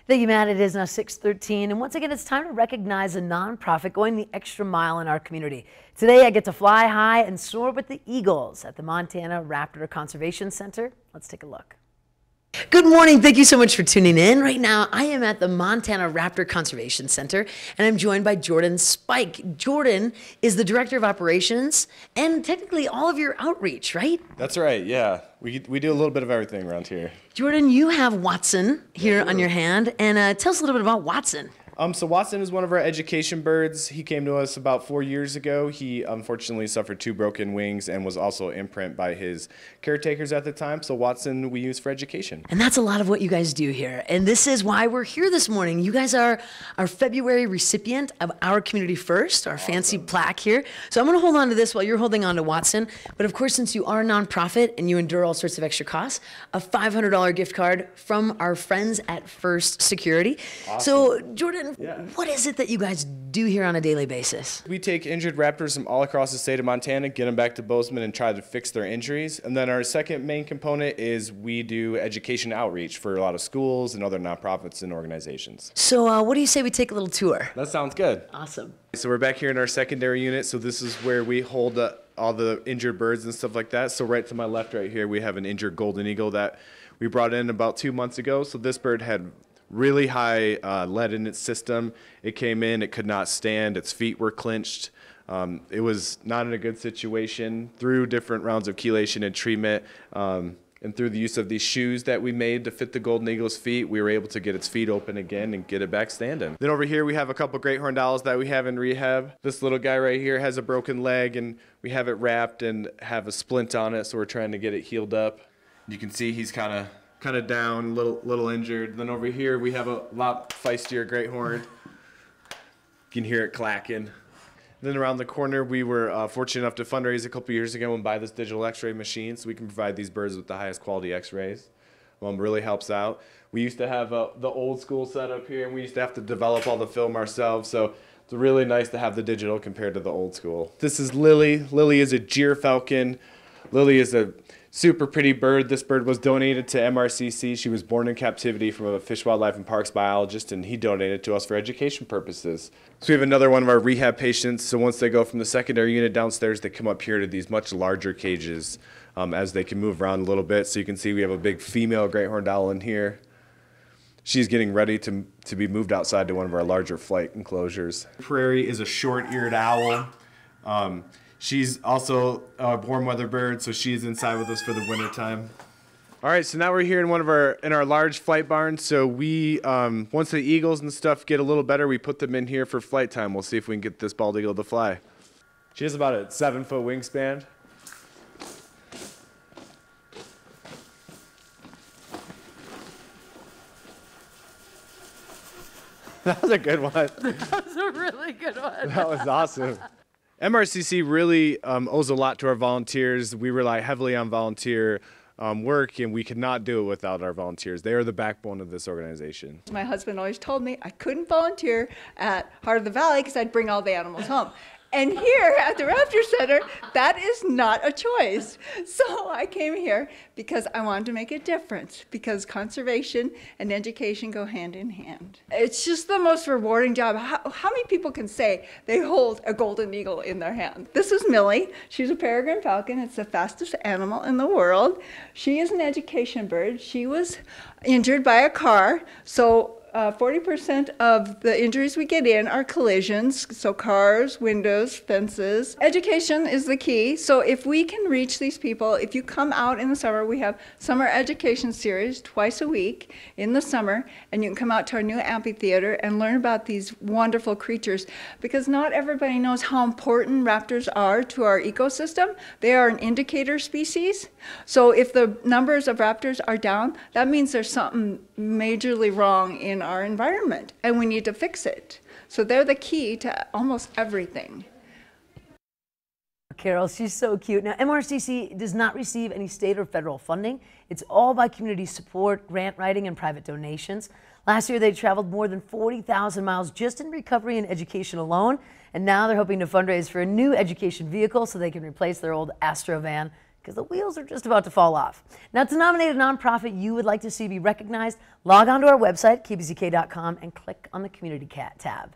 Thank you, Matt. It is now 6:13, and once again, it's time to recognize a nonprofit going the extra mile in our community. Today, I get to fly high and soar with the eagles at the Montana Raptor Conservation Center. Let's take a look. Good morning. Thank you so much for tuning in. Right now, I am at the Montana Raptor Conservation Center, and I'm joined by Jordan Spike. Jordan is the Director of Operations and technically all of your outreach, right? That's right, yeah. We do a little bit of everything around here. Jordan, you have Watson here on your hand, and tell us a little bit about Watson. So Watson is one of our education birds. He came to us about 4 years ago. He unfortunately suffered 2 broken wings and was also imprinted by his caretakers at the time. So Watson we use for education. And that's a lot of what you guys do here. And this is why we're here this morning. You guys are our February recipient of Our Community First, our fancy plaque here. So I'm going to hold on to this while you're holding on to Watson. But of course, since you are a nonprofit and you endure all sorts of extra costs, a $500 gift card from our friends at First Security. Awesome. So Jordan, yeah. What is it that you guys do here on a daily basis? We take injured raptors from all across the state of Montana, get them back to Bozeman, and try to fix their injuries. And then our second main component is we do education outreach for a lot of schools and other nonprofits and organizations. So what do you say we take a little tour? That sounds good. Awesome. So we're back here in our secondary unit. So this is where we hold all the injured birds and stuff like that. So right to my left right here, we have an injured golden eagle that we brought in about 2 months ago. So this bird had really high lead in its system. It came in, it could not stand, its feet were clenched. It was not in a good situation. Through different rounds of chelation and treatment, and through the use of these shoes that we made to fit the golden eagle's feet, we were able to get its feet open again and get it back standing. Then over here we have a couple great horned owls that we have in rehab. This little guy right here has a broken leg and we have it wrapped and have a splint on it, so we're trying to get it healed up. You can see he's kind of down, little injured. Then over here we have a lot feistier great horn. You can hear it clacking. Then around the corner we were fortunate enough to fundraise a couple years ago and buy this digital X-ray machine so we can provide these birds with the highest quality X-rays. Really helps out. We used to have the old school setup here and we used to have to develop all the film ourselves, so it's really nice to have the digital compared to the old school. This is Lily. Lily is a gyrfalcon. Lily is a super pretty bird. This bird was donated to MRCC. She was born in captivity from a fish, wildlife, and parks biologist, and he donated to us for education purposes. So we have another one of our rehab patients. So once they go from the secondary unit downstairs, they come up here to these much larger cages as they can move around a little bit. So you can see we have a big female great horned owl in here. She's getting ready to be moved outside to one of our larger flight enclosures. Prairie is a short-eared owl. She's also a warm weather bird, so she's inside with us for the winter time. All right, so now we're here in our large flight barn. So we once the eagles and stuff get a little better, we put them in here for flight time. We'll see if we can get this bald eagle to fly. She has about a 7-foot wingspan. That was a good one. That was a really good one. That was awesome. MRCC really owes a lot to our volunteers. We rely heavily on volunteer work, and we could not do it without our volunteers. They are the backbone of this organization. My husband always told me I couldn't volunteer at Heart of the Valley because I'd bring all the animals home. And here at the Raptor Center, that is not a choice. So I came here because I wanted to make a difference, because conservation and education go hand in hand. It's just the most rewarding job. How many people can say they hold a golden eagle in their hand? This is Millie. She's a peregrine falcon. It's the fastest animal in the world. She is an education bird. She was injured by a car, so 40% of the injuries we get in are collisions, so cars, windows, fences. Education is the key, so if we can reach these people, if you come out in the summer, we have summer education series twice a week in the summer, and you can come out to our new amphitheater and learn about these wonderful creatures, because not everybody knows how important raptors are to our ecosystem. They are an indicator species, so if the numbers of raptors are down, that means there's something majorly wrong in our environment, and we need to fix it. So they're the key to almost everything. Carol, she's so cute. Now, MRCC does not receive any state or federal funding. It's all by community support, grant writing, and private donations. Last year, they traveled more than 40,000 miles just in recovery and education alone, and now they're hoping to fundraise for a new education vehicle so they can replace their old Astro van because the wheels are just about to fall off. Now, to nominate a nonprofit you would like to see be recognized, log on to our website, kbzk.com, and click on the Community tab.